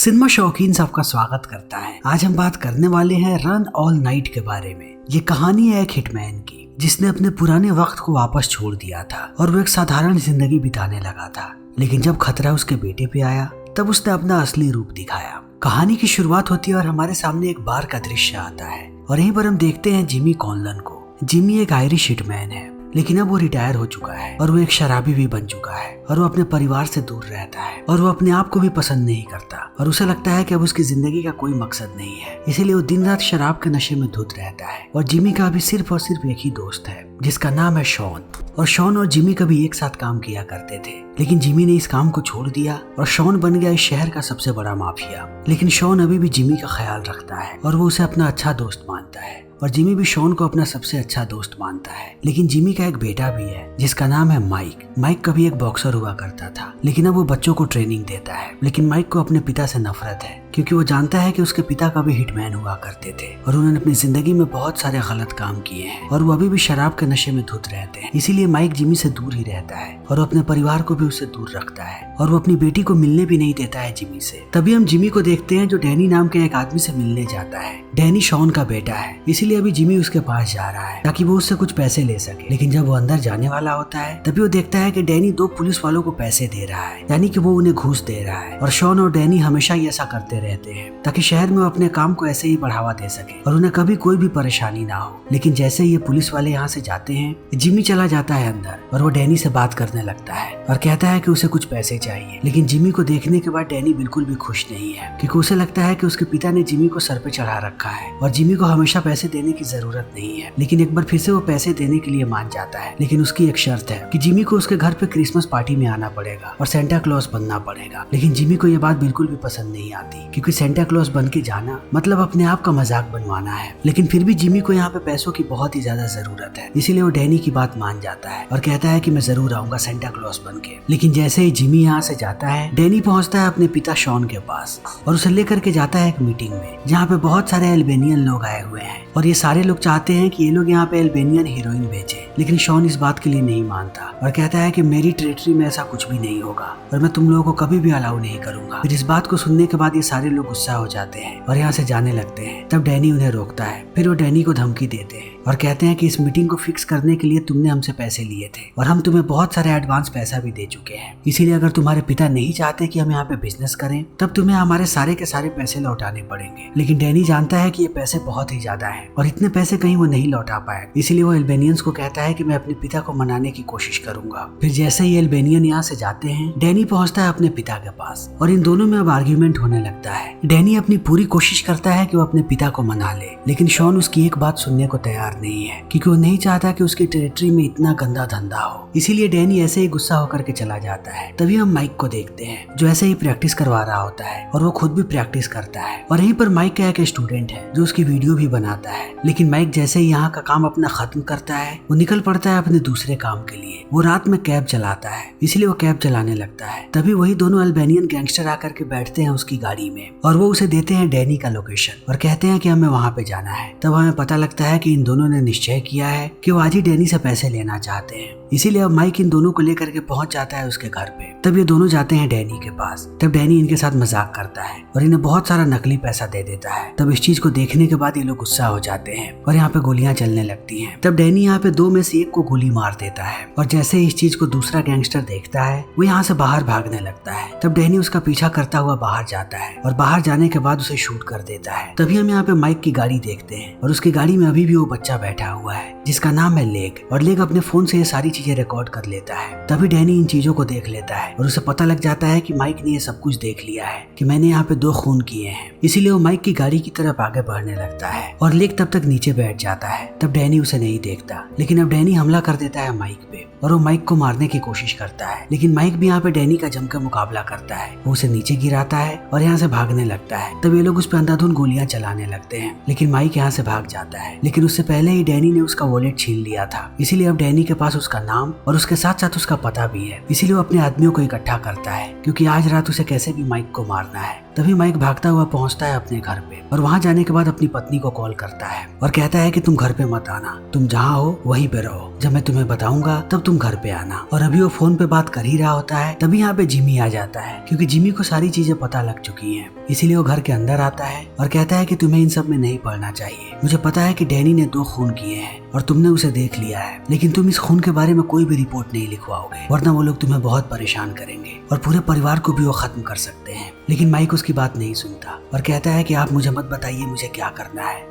Cinema शौकीन सबका स्वागत करता है। आज हम बात करने वाले हैं रन ऑल नाइट के बारे में। ये कहानी है एक हिटमैन की जिसने अपने पुराने वक्त को वापस छोड़ दिया था और वो एक साधारण जिंदगी बिताने लगा था। लेकिन जब खतरा उसके बेटे पे आया तब उसने अपना असली रूप दिखाया। कहानी की शुरुआत होती है और हमारे सामने एक बार का दृश्य आता है और यहीं पर हम देखते हैं जिमी कॉनलन को। जिमी एक आयरिश हिटमैन है, लेकिन अब वो रिटायर हो चुका है और वो एक शराबी भी बन चुका है और वो अपने परिवार से दूर रहता है और वो अपने आप को भी पसंद नहीं करता और उसे लगता है कि अब उसकी जिंदगी का कोई मकसद नहीं है, इसीलिए वो दिन रात शराब के नशे में धुत रहता है। और जिमी का अभी सिर्फ और सिर्फ एक ही दोस्त है जिसका नाम है शॉन। और शॉन और जिमी कभी एक साथ काम किया करते थे, लेकिन जिमी ने इस काम को छोड़ दिया और शॉन बन गया इस शहर का सबसे बड़ा माफिया। लेकिन शॉन अभी भी जिमी का ख्याल रखता है और वो उसे अपना अच्छा दोस्त मानता है और जिमी भी शॉन को अपना सबसे अच्छा दोस्त मानता है। लेकिन जिमी का एक बेटा भी है जिसका नाम है माइक। माइक कभी एक बॉक्सर हुआ करता था, लेकिन अब वो बच्चों को ट्रेनिंग देता है। लेकिन माइक को अपने पिता से नफरत है क्योंकि वो जानता है कि उसके पिता कभी हिटमैन हुआ करते थे और उन्होंने अपनी जिंदगी में बहुत सारे गलत काम किए हैं और वो अभी भी शराब के नशे में धुत रहते हैं। इसीलिए माइक जिमी से दूर ही रहता है और अपने परिवार को भी उससे दूर रखता है और वो अपनी बेटी को मिलने भी नहीं देता है जिमी से। तभी हम जिमी को देखते हैं जो डैनी नाम के एक आदमी से मिलने जाता है। डैनी शॉन का बेटा है, इसीलिए अभी जिमी उसके पास जा रहा है ताकि वो उससे कुछ पैसे ले सके। लेकिन जब वो अंदर जाने वाला होता है तभी वो देखता है कि डैनी दो पुलिस वालों को पैसे दे रहा है, यानी कि वो उन्हें घूस दे रहा है। और शॉन और डैनी हमेशा ही ऐसा करते रहते हैं ताकि शहर में वो अपने काम को ऐसे ही बढ़ावा दे सके और उन्हें कभी कोई भी परेशानी ना हो। लेकिन जैसे ही ये पुलिस वाले यहाँ से जाते हैं, जिमी चला जाता है अंदर और वो डैनी से बात करने लगता है और कहता है कि उसे कुछ पैसे चाहिए। लेकिन जिमी को देखने के बाद डैनी बिल्कुल भी खुश नहीं है क्योंकि उसे लगता है कि उसके पिता ने जिमी को सर पे चढ़ा रखा है और जिमी को हमेशा पैसे देने की जरूरत नहीं है। लेकिन एक बार फिर से वो पैसे देने के लिए मान जाता है, लेकिन उसकी एक शर्त है कि जिमी को उसके घर पे क्रिसमस पार्टी में आना पड़ेगा और सेंटा क्लॉज बनना पड़ेगा। लेकिन जिमी को ये बात बिल्कुल भी पसंद नहीं आती क्योंकि सेंटा क्लॉज बन के जाना मतलब अपने आप का मजाक बनवाना है। लेकिन फिर भी जिमी को यहाँ पे पैसों की बहुत ही ज्यादा जरूरत है, इसीलिए वो डैनी की बात मान जाता है और कहता है कि मैं जरूर आऊंगा सेंटा क्लॉज बन के। लेकिन जैसे ही जिमी यहाँ से जाता है, डैनी पहुंचता है अपने पिता शॉन के पास और उसे लेकर के जाता है एक मीटिंग में जहाँ पे बहुत सारे अल्बेनियन लोग आए हुए हैं और ये सारे लोग चाहते हैं कि ये लोग यहाँ पे अल्बेनियन हीरोइन बेचे। लेकिन शॉन इस बात के लिए नहीं मानता और कहता है कि मेरी टेरिटरी में ऐसा कुछ भी नहीं होगा और मैं तुम लोगों को कभी भी अलाउ नहीं करूंगा। फिर इस बात को सुनने के बाद ये सारे लोग गुस्सा हो जाते हैं और यहाँ से जाने लगते हैं। तब डैनी उन्हें रोकता है। फिर वो डैनी को धमकी देते हैं और कहते हैं कि इस मीटिंग को फिक्स करने के लिए तुमने हमसे पैसे लिए थे और हम तुम्हें बहुत सारे एडवांस पैसा भी दे चुके हैं, इसीलिए अगर तुम्हारे पिता नहीं चाहते कि हम यहाँ पे बिजनेस करें तब तुम्हें हमारे सारे के सारे पैसे लौटाने पड़ेंगे। लेकिन डैनी जानता है कि ये पैसे बहुत ही ज्यादा हैं और इतने पैसे कहीं वो नहीं लौटा पाए, इसीलिए वो अल्बेनियंस को कहता है कि मैं अपने पिता को मनाने की कोशिश करूंगा। फिर जैसे ही अल्बेनियन यहाँ से जाते हैं, डैनी पहुंचता है अपने पिता के पास और इन दोनों में अब आर्ग्यूमेंट होने लगता है। डैनी अपनी पूरी कोशिश करता है कि वो अपने पिता को मना ले, लेकिन शॉन उसकी एक बात सुनने को तैयार नहीं है क्योंकि वो नहीं चाहता कि उसकी टेरिटरी में इतना गंदा धंधा हो। इसीलिए डैनी ऐसे ही गुस्सा होकर के चला जाता है। तभी हम माइक को देखते हैं जो ऐसे ही प्रैक्टिस करवा रहा होता है और वो खुद भी प्रैक्टिस करता है और यहीं पर माइक का एक स्टूडेंट है जो उसकी वीडियो भी बनाता है। लेकिन माइक जैसे ही यहाँ का काम अपना खत्म करता है, वो निकल पड़ता है अपने दूसरे काम के लिए। वो रात में कैब चलाता है, इसलिए वो कैब चलाने लगता है। तभी वही दोनों अल्बेनियन गैंगस्टर आकर के बैठते हैं उसकी गाड़ी में और वो उसे देते हैं डैनी का लोकेशन और कहते हैं कि हमें वहाँ पे जाना है। तब हमें पता लगता है कि इन दोनों ने निश्चय किया है कि वो आज ही डैनी से पैसे लेना चाहते हैं। इसीलिए अब माइक इन दोनों को लेकर के पहुंच जाता है उसके घर पे। तब ये दोनों जाते हैं डैनी के पास। तब डैनी इनके साथ मजाक करता है और इन्हें बहुत सारा नकली पैसा दे देता है। तब इस चीज को देखने के बाद ये लोग गुस्सा हो जाते हैं और यहाँ पे गोलियां चलने लगती हैं। तब डैनी यहाँ पे दो में से एक को गोली मार देता है और जैसे ही इस चीज को दूसरा गैंगस्टर देखता है, वो यहाँ से बाहर भागने लगता है। तब डैनी उसका पीछा करता हुआ बाहर जाता है और बाहर जाने के बाद उसे शूट कर देता है। तभी हम यहाँ पे माइक की गाड़ी देखते हैं और उसकी गाड़ी में अभी भी वो बच्चा बैठा हुआ है जिसका नाम है लेग और लेग अपने फोन से ये सारी चीजें रिकॉर्ड कर लेता है। तभी डैनी इन चीजों को देख लेता है और उसे पता लग जाता है कि माइक ने ये सब कुछ देख लिया है कि मैंने यहाँ पे 2 खून किए हैं। इसीलिए वो माइक की गाड़ी की तरफ आगे बढ़ने लगता है और लेग तब तक नीचे बैठ जाता है। तब डैनी उसे नहीं देखता, लेकिन अब डैनी हमला कर देता है माइक पे और वो माइक को मारने की कोशिश करता है। लेकिन माइक भी यहाँ पे डैनी का जमकर मुकाबला करता है। वो उसे नीचे गिराता है और यहाँ से भागने लगता है। तब ये लोग उस पर अंधाधुंध गोलियां चलाने लगते हैं, लेकिन माइक यहाँ से भाग जाता है। लेकिन उससे पहले ही डैनी ने उसका वॉलेट छीन लिया था, इसीलिए अब डैनी के पास उसका नाम और उसके साथ साथ उसका पता भी है। इसीलिए वो अपने आदमियों को इकट्ठा करता है क्योंकि आज रात उसे कैसे भी माइक को मारना है। तभी माइक भागता हुआ पहुंचता है अपने घर पे और वहां जाने के बाद अपनी पत्नी को कॉल करता है और कहता है कि तुम घर पे मत आना, तुम जहाँ हो वहीं पे रहो, जब मैं तुम्हें बताऊंगा तब तुम घर पे आना। और अभी वो फोन पे बात कर ही रहा होता है तभी यहाँ पे जिमी आ जाता है, क्योंकि जिमी को सारी चीजें पता लग चुकी हैं। इसीलिए वो घर के अंदर आता है और कहता है कि तुम्हें इन सब में नहीं पड़ना चाहिए। मुझे पता है कि डैनी ने 2 खून किए हैं और तुमने उसे देख लिया है, लेकिन तुम इस खून के बारे में कोई भी रिपोर्ट नहीं लिखवाओगे, वरना वो लोग तुम्हें बहुत परेशान करेंगे और पूरे परिवार को भी वो खत्म कर सकते हैं। लेकिन माइक उसकी बात नहीं सुनता और कहता है कि आप मुझे मत बताइए मुझे क्या करना है,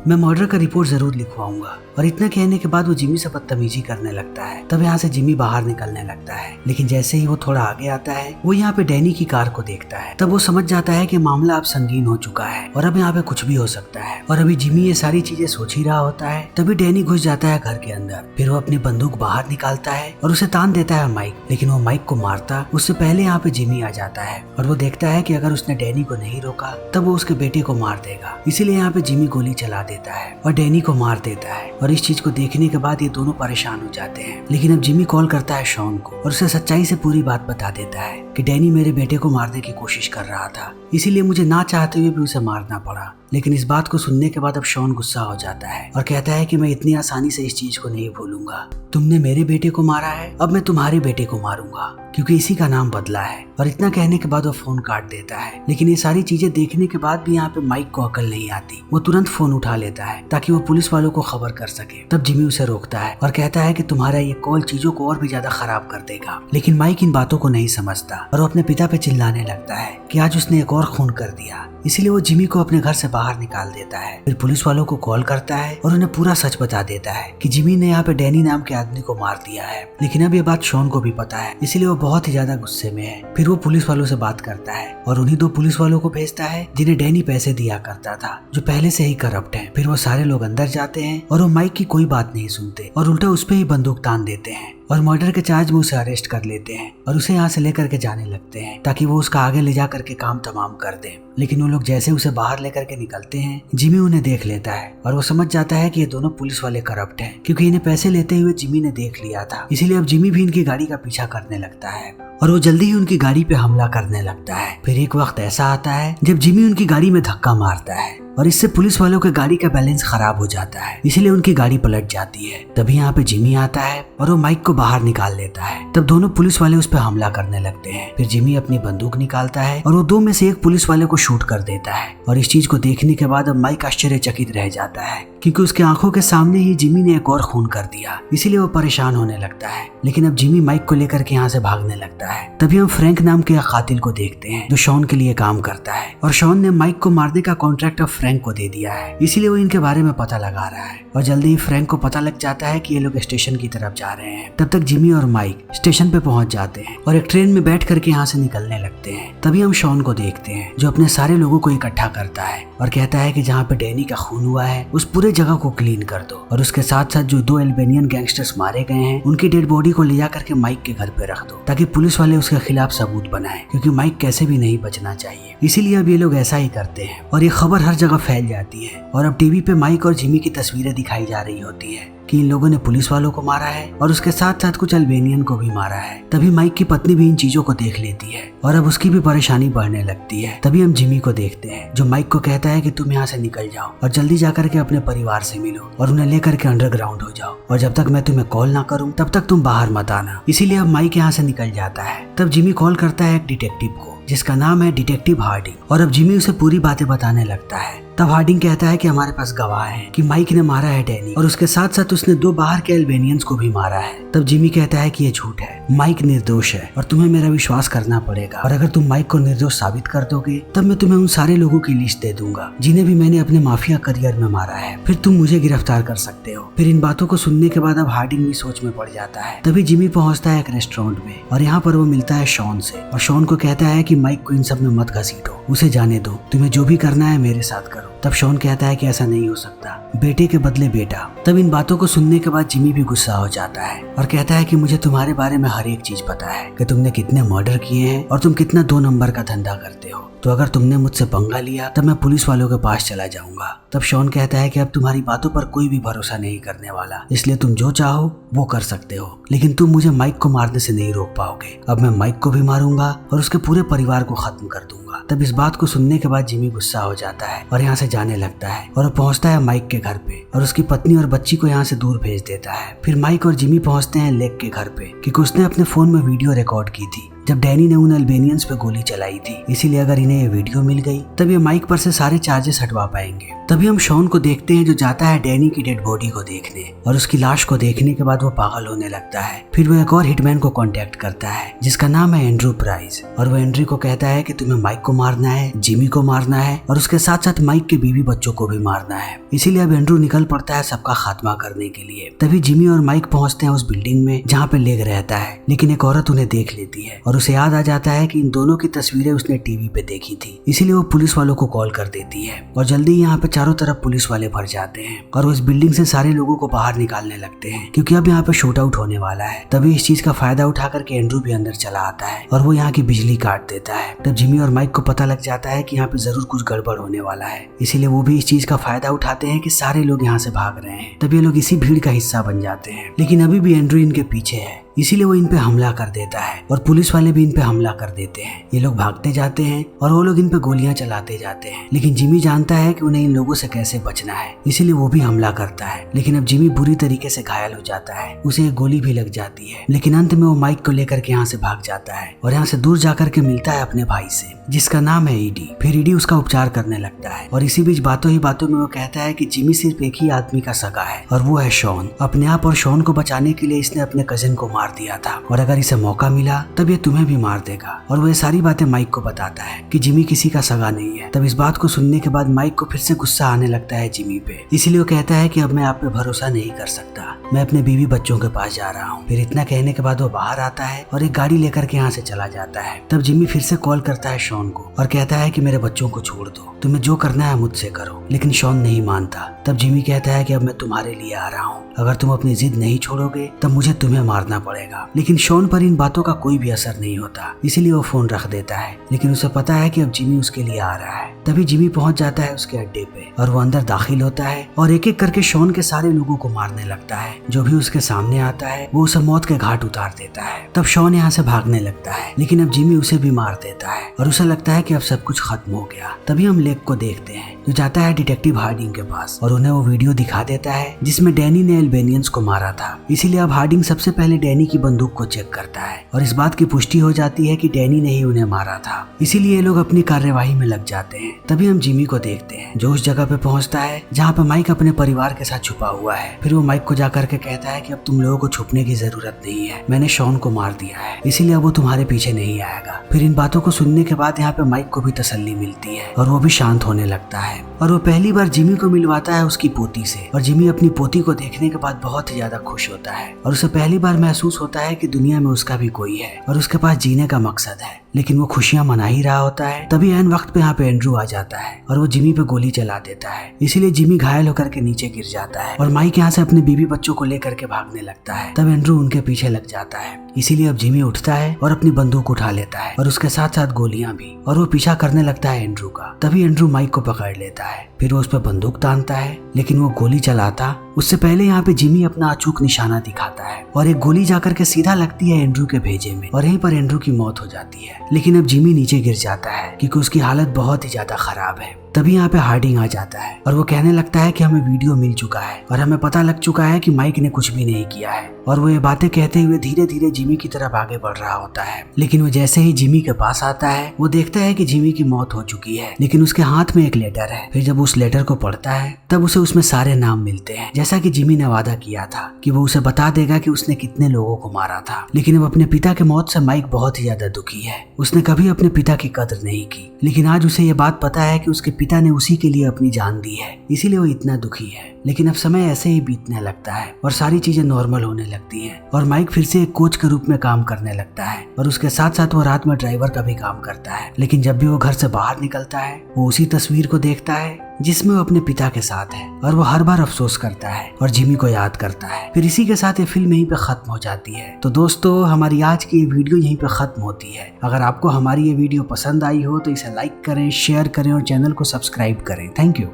मैं मर्डर का रिपोर्ट जरूर लिखवाऊंगा। और इतना कहने के बाद वो जिमी से बदतमीजी करने लगता है। तब यहाँ से जिमी बाहर निकलने लगता है, लेकिन जैसे ही वो थोड़ा आगे आता है वो यहाँ पे डैनी की कार को देखता है। तब वो समझ जाता है कि मामला अब संगीन हो चुका है और अब यहाँ पे कुछ भी हो सकता है। और अभी जिमी ये सारी चीजें सोच ही रहा होता है तभी डैनी घुस जाता है घर के अंदर। फिर वो अपनी बंदूक बाहर निकालता है और उसे तान देता है माइक, लेकिन वो माइक को मारता उससे पहले यहाँ पे जिमी आ जाता है और वो देखता है कि अगर उसने डैनी को नहीं रोका तब वो उसके बेटे को मार देगा। इसीलिए यहाँ पे जिमी गोली चला देता है और डैनी को मार देता है। और इस चीज को देखने के बाद ये दोनों परेशान हो जाते हैं। लेकिन अब जिमी कॉल करता है शॉन को और उसे सच्चाई से पूरी बात बता देता है कि डैनी मेरे बेटे को मारने की कोशिश कर रहा था, इसीलिए मुझे ना चाहते हुए भी उसे मारना पड़ा। लेकिन इस बात को सुनने के बाद अब शॉन गुस्सा हो जाता है और कहता है कि मैं इतनी आसानी से इस चीज को नहीं भूलूंगा। तुमने मेरे बेटे को मारा है, अब मैं तुम्हारे बेटे को मारूंगा, क्योंकि इसी का नाम बदला है। और इतना कहने के बाद वो फोन काट देता है। लेकिन ये सारी चीजें देखने के बाद भी यहाँ पे माइक को अकल नहीं आती। वो तुरंत फोन उठा लेता है ताकि वो पुलिस वालों को खबर कर सके। तब जिमी उसे रोकता है और कहता है कि तुम्हारा ये कॉल चीजों को और भी ज्यादा खराब कर देगा। लेकिन माइक इन बातों को नहीं समझता और वो अपने पिता पे चिल्लाने लगता है कि आज उसने एक और खून कर दिया। इसीलिए वो जिमी को अपने घर से बाहर निकाल देता है। फिर पुलिस वालों को कॉल करता है और उन्हें पूरा सच बता देता है कि जिमी ने यहाँ पे डैनी नाम के आदमी को मार दिया है। लेकिन अब ये बात शॉन को भी पता है, इसीलिए वो बहुत ही ज्यादा गुस्से में है। फिर वो पुलिस वालों से बात करता है और उन्हीं 2 पुलिस वालों को भेजता है जिन्हें डैनी पैसे दिया करता था, जो पहले से ही करप्ट है। फिर वो सारे लोग अंदर जाते हैं और वो माइक की कोई बात नहीं सुनते और उल्टा उस पे ही बंदूक तान देते हैं और मर्डर के चार्ज में उसे अरेस्ट कर लेते हैं और उसे यहाँ से लेकर के जाने लगते हैं ताकि वो उसका आगे ले जा करके काम तमाम कर दे। लेकिन वो लोग जैसे उसे बाहर लेकर के निकलते हैं जिमी उन्हें देख लेता है और वो समझ जाता है कि ये दोनों पुलिस वाले करप्ट हैं, क्योंकि इन्हें पैसे लेते हुए जिमी ने देख लिया था। इसीलिए अब जिमी भी इनकी गाड़ी का पीछा करने लगता है और वो जल्दी ही उनकी गाड़ी पे हमला करने लगता है। फिर एक वक्त ऐसा आता है जब जिमी उनकी गाड़ी में धक्का मारता है और इससे पुलिस वालों के गाड़ी का बैलेंस खराब हो जाता है, इसीलिए उनकी गाड़ी पलट जाती है। तभी यहाँ पे जिमी आता है और वो माइक को बाहर निकाल लेता है। तब दोनों पुलिस वाले उस पर हमला करने लगते हैं। फिर जिमी अपनी बंदूक निकालता है और वो 2 में से एक पुलिस वाले को शूट कर देता है। और इस चीज को देखने के बाद अब माइक आश्चर्यचकित रह जाता है, क्योंकि उसके आंखों के सामने ही जिमी ने एक और खून कर दिया। इसीलिए वो परेशान होने लगता है। लेकिन अब जिमी माइक को लेकर के यहाँ से भागने लगता है। तभी हम फ्रैंक नाम के कातिल को देखते हैं जो शॉन के लिए काम करता है और शॉन ने माइक को मारने का कॉन्ट्रैक्ट अब फ्रैंक को दे दिया है, इसीलिए वो इनके बारे में पता लगा रहा है। और जल्दी ही फ्रैंक को पता लग जाता है कि ये लोग स्टेशन की तरफ जा रहे हैं। तब तक जिमी और माइक स्टेशन पे पहुंच जाते हैं और एक ट्रेन में बैठ करके यहाँ से निकलने लगते हैं। तभी हम शॉन को देखते हैं जो अपने सारे लोगों को इकट्ठा करता है और कहता है कि जहाँ पे डैनी का खून हुआ है उस पूरे जगह को क्लीन कर दो और उसके साथ साथ जो 2 अल्बानियन गैंगस्टर्स मारे गए हैं उनकी डेड बॉडी को ले जा करके माइक के घर पे रख दो, ताकि पुलिस वाले उसके खिलाफ सबूत बनाएं, क्योंकि माइक कैसे भी नहीं बचना चाहिए। इसीलिए अब ये लोग ऐसा ही करते हैं और ये खबर हर जगह फैल जाती है और अब टीवी पे माइक और जिमी की तस्वीरें दिखाई जा रही होती है कि इन लोगों ने पुलिस वालों को मारा है और उसके साथ साथ कुछ अल्बानियन को भी मारा है। तभी माइक की पत्नी भी इन चीजों को देख लेती है और अब उसकी भी परेशानी बढ़ने लगती है। तभी हम जिमी को देखते हैं जो माइक को कहता है कि तुम यहाँ से निकल जाओ और जल्दी जाकर के अपने परिवार से मिलो और उन्हें लेकर के अंडरग्राउंड हो जाओ, और जब तक मैं तुम्हें कॉल ना करूँ तब तक तुम बाहर मत आना। इसीलिए अब माइक यहाँ से निकल जाता है। तब जिमी कॉल करता है एक डिटेक्टिव को जिसका नाम है डिटेक्टिव हार्डिंग और अब जिमी उसे पूरी बातें बताने लगता है। तब हार्डिंग कहता है कि हमारे पास गवाह है कि माइक ने मारा है डैनी और उसके साथ साथ उसने 2 बाहर के अल्बानियंस को भी मारा है। तब जिमी कहता है कि ये झूठ है, माइक निर्दोष है और तुम्हें मेरा विश्वास करना पड़ेगा, और अगर तुम माइक को निर्दोष साबित कर दोगे तब मैं तुम्हें उन सारे लोगों की लिस्ट दे दूंगा जिन्हें भी मैंने अपने माफिया करियर में मारा है, फिर तुम मुझे गिरफ्तार कर सकते हो। फिर इन बातों को सुनने के बाद अब हार्डिंग भी सोच में पड़ जाता है। तभी जिमी पहुंचता है एक रेस्टोरेंट में और यहाँ पर वो मिलता है शॉन से और शॉन को कहता है कि माइक को इन सब में मत घसीटो, उसे जाने दो, तुम्हें जो भी करना है मेरे साथ करो। तब शॉन कहता है कि ऐसा नहीं हो सकता, बेटे के बदले बेटा। तब इन बातों को सुनने के बाद जिमी भी गुस्सा हो जाता है और कहता है कि मुझे तुम्हारे बारे में हर एक चीज पता है कि तुमने कितने मर्डर किए हैं और तुम कितना 2 नंबर का धंधा करते हो। तो अगर तुमने मुझसे पंगा लिया तब मैं पुलिस वालों के पास चला जाऊंगा। तब शॉन कहता है कि अब तुम्हारी बातों पर कोई भी भरोसा नहीं करने वाला, इसलिए तुम जो चाहो वो कर सकते हो, लेकिन तुम मुझे माइक को मारने से नहीं रोक पाओगे। अब मैं माइक को भी मारूंगा और उसके पूरे परिवार को खत्म कर दूंगा। तब इस बात को सुनने के बाद जिमी गुस्सा हो जाता है और यहाँ से जाने लगता है और वो पहुंचता है माइक के घर पे और उसकी पत्नी और बच्ची को यहाँ से दूर भेज देता है। फिर माइक और जिमी पहुंचते हैं लेक के घर पे, क्योंकि उसने अपने फोन में वीडियो रिकॉर्ड की थी जब डैनी ने उन अल्बेनियंस पे गोली चलाई थी, इसीलिए अगर इन्हें ये वीडियो मिल गई तब ये माइक पर से सारे चार्जेस हटवा पाएंगे। तभी हम शॉन को देखते हैं जो जाता है डैनी की डेड बॉडी को देखने, और उसकी लाश को देखने के बाद वो पागल होने लगता है। फिर वो एक और हिटमैन को कांटेक्ट करता है जिसका नाम है एंड्रू प्राइस, और वो एंड्रू को कहता है कि तुम्हें माइक को मारना है, जिमी को मारना है और उसके साथ साथ माइक के बीवी बच्चों को भी मारना है। इसीलिए अब एंड्रू निकल पड़ता है सबका खात्मा करने के लिए। तभी जिमी और माइक पहुंचते हैं उस बिल्डिंग में जहाँ पे लेग रहता है, लेकिन एक औरत उन्हें देख लेती है और उसे याद आ जाता है कि इन दोनों की तस्वीरें उसने टीवी पे देखी थी। इसीलिए वो पुलिस वालों को कॉल कर देती है और जल्दी यहाँ पे चारों तरफ पुलिस वाले भर जाते हैं और वो इस बिल्डिंग से सारे लोगों को बाहर निकालने लगते हैं, क्योंकि अब यहाँ पे शूट आउट होने वाला है। तभी इस चीज का फायदा उठा करके एंड्रू भी अंदर चला आता है और वो यहाँ की बिजली काट देता है। तब जिमी और माइक को पता लग जाता है कि यहाँ पे जरूर कुछ गड़बड़ होने वाला है, इसीलिए वो भी इस चीज का फायदा उठाते हैं कि सारे लोग यहाँ से भाग रहे हैं। तब ये लोग इसी भीड़ का हिस्सा बन जाते हैं, लेकिन अभी भी एंड्रू इनके पीछे है, इसीलिए वो इन पे हमला कर देता है और पुलिस वाले भी इन पे हमला कर देते हैं। ये लोग भागते जाते हैं और वो लोग इन पे गोलियां चलाते जाते हैं, लेकिन जिमी जानता है कि उन्हें इन लोगों से कैसे बचना है, इसीलिए वो भी हमला करता है। लेकिन अब जिमी बुरी तरीके से घायल हो जाता है, उसे एक गोली भी लग जाती है, लेकिन अंत में वो माइक को लेकर के यहाँ से भाग जाता है और यहाँ से दूर जाकर के मिलता है अपने भाई से जिसका नाम है ईडी। फिर ईडी उसका उपचार करने लगता है और इसी बीच बातों ही बातों में वो कहता है कि जिमी सिर्फ एक ही आदमी का सगा है और वो है शॉन। अपने आप और शॉन को बचाने के लिए इसने अपने कजिन को मार दिया था और अगर इसे मौका मिला तब ये तुम्हें भी मार देगा। और वो ये सारी बातें माइक को बताता है कि जिमी किसी का सगा नहीं है। तब इस बात को सुनने के बाद माइक को फिर से गुस्सा आने लगता है जिमी पे, इसीलिए वो कहता है कि अब मैं आप पे भरोसा नहीं कर सकता, मैं अपने बीवी बच्चों के पास जा रहा हूँ। फिर इतना कहने के बाद वो बाहर आता है और एक गाड़ी लेकर के यहाँ से चला जाता है। तब जिमी फिर से कॉल करता है शॉन को और कहता है कि मेरे बच्चों को छोड़ दो, तुम्हें जो करना है मुझसे करो, लेकिन शॉन नहीं मानता। तब जिमी कहता है कि अब मैं तुम्हारे लिए आ रहा हूँ, अगर तुम अपनी जिद नहीं छोड़ोगे तब मुझे तुम्हें मारना पड़ेगा। लेकिन शॉन पर इन बातों का कोई भी असर नहीं होता, इसीलिए वो फोन रख देता है, लेकिन उसे पता है कि अब जिमी उसके लिए आ रहा है। तभी जिमी पहुंच जाता है उसके अड्डे पे और वो अंदर दाखिल होता है और एक एक करके शॉन के सारे लोगों को मारने लगता है। जो भी उसके सामने आता है वो उसे मौत के घाट उतार देता है। तब शॉन यहाँ से भागने लगता है, लेकिन अब जिमी उसे भी मार देता है और उसे लगता है कि अब सब कुछ खत्म हो गया। तभी हम लेक को देखते हैं जो जाता है डिटेक्टिव हार्डिंग के पास और उन्हें वो वीडियो दिखा देता है जिसमें डैनी ने अल्बेनियंस को मारा था। इसीलिए अब हार्डिंग सबसे पहले डैनी की बंदूक को चेक करता है और इस बात की पुष्टि हो जाती है कि डैनी ने ही उन्हें मारा था। इसीलिए ये लोग अपनी कार्यवाही में लग जाते हैं। तभी हम जिमी को देखते हैं जो उस जगह पे पहुंचता है जहाँ पे माइक अपने परिवार के साथ छुपा हुआ है। फिर वो माइक को जाकर के कहता है कि अब तुम लोगों को छुपने की जरूरत नहीं है, मैंने शॉन को मार दिया है, इसीलिए अब वो तुम्हारे पीछे नहीं आएगा। फिर इन बातों को सुनने के बाद यहाँ पे माइक को भी तसल्ली मिलती है और वो भी शांत होने लगता है और वो पहली बार जिमी को मिलवाता है उसकी पोती से। और जिमी अपनी पोती को देखने के बाद बहुत ही ज्यादा खुश होता है और उसे पहली बार महसूस होता है कि दुनिया में उसका भी कोई है और उसके पास जीने का मकसद है, लेकिन वो खुशियां मना ही रहा होता है। तभी ऐन वक्त पे यहाँ पे एंड्रू आ जाता है और वो जिमी पे गोली चला देता है, इसीलिए जिमी घायल होकर के नीचे गिर जाता है और माइक यहाँ से अपने बीवी बच्चों को लेकर के भागने लगता है। तब एंड्रू उनके पीछे लग जाता है, इसीलिए अब जिमी उठता है और अपनी बंदूक उठा लेता है और उसके साथ साथ गोलियां भी, और वो पीछा करने लगता है एंड्रू का। तभी एंड्रू माइक को पकड़ लेता है, फिर वो उस पर बंदूक तानता है, लेकिन वो गोली चलाता उससे पहले यहाँ पे जिमी अपना अचूक निशाना दिखाता है और एक गोली जाकर के सीधा लगती है एंड्रू के भेजे में और यहीं पर एंड्रू की मौत हो जाती है। लेकिन अब जिमी नीचे गिर जाता है क्योंकि उसकी हालत बहुत ही ज्यादा खराब है। तभी यहाँ पे हार्डिंग आ जाता है और वो कहने लगता है कि हमें वीडियो मिल चुका है और हमें पता लग चुका है कि माइक ने कुछ भी नहीं किया है। और वो ये बातें कहते हुए धीरे धीरे जिमी की तरफ आगे बढ़ रहा होता है, लेकिन वो जैसे ही जिमी के पास आता है वो देखता है कि जिमी की मौत हो चुकी है, लेकिन उसके हाथ में एक लेटर है। फिर जब उस लेटर को पढ़ता है तब उसे उसमें सारे नाम मिलते हैं, जैसा कि जिमी ने वादा किया था कि वो उसे बता देगा कि उसने कितने लोगों को मारा था। लेकिन अब अपने पिता के मौत से माइक बहुत ही ज्यादा दुखी है। उसने कभी अपने पिता की कदर नहीं की, लेकिन आज उसे ये बात पता है कि उसके पिता ने उसी के लिए अपनी जान दी है, इसीलिए वो इतना दुखी है। लेकिन अब समय ऐसे ही बीतने लगता है और सारी चीजें नॉर्मल होने लगती हैं और माइक फिर से एक कोच के रूप में काम करने लगता है और उसके साथ साथ वो रात में ड्राइवर का भी काम करता है। लेकिन जब भी वो घर से बाहर निकलता है वो उसी तस्वीर को देखता है जिसमें वो अपने पिता के साथ है और वो हर बार अफसोस करता है और जिमी को याद करता है। फिर इसी के साथ ये फिल्म यहीं पे खत्म हो जाती है। तो दोस्तों, हमारी आज की ये वीडियो यहीं पे खत्म होती है। अगर आपको हमारी ये वीडियो पसंद आई हो तो इसे लाइक करें, शेयर करें और चैनल को सब्सक्राइब करें। Thank you.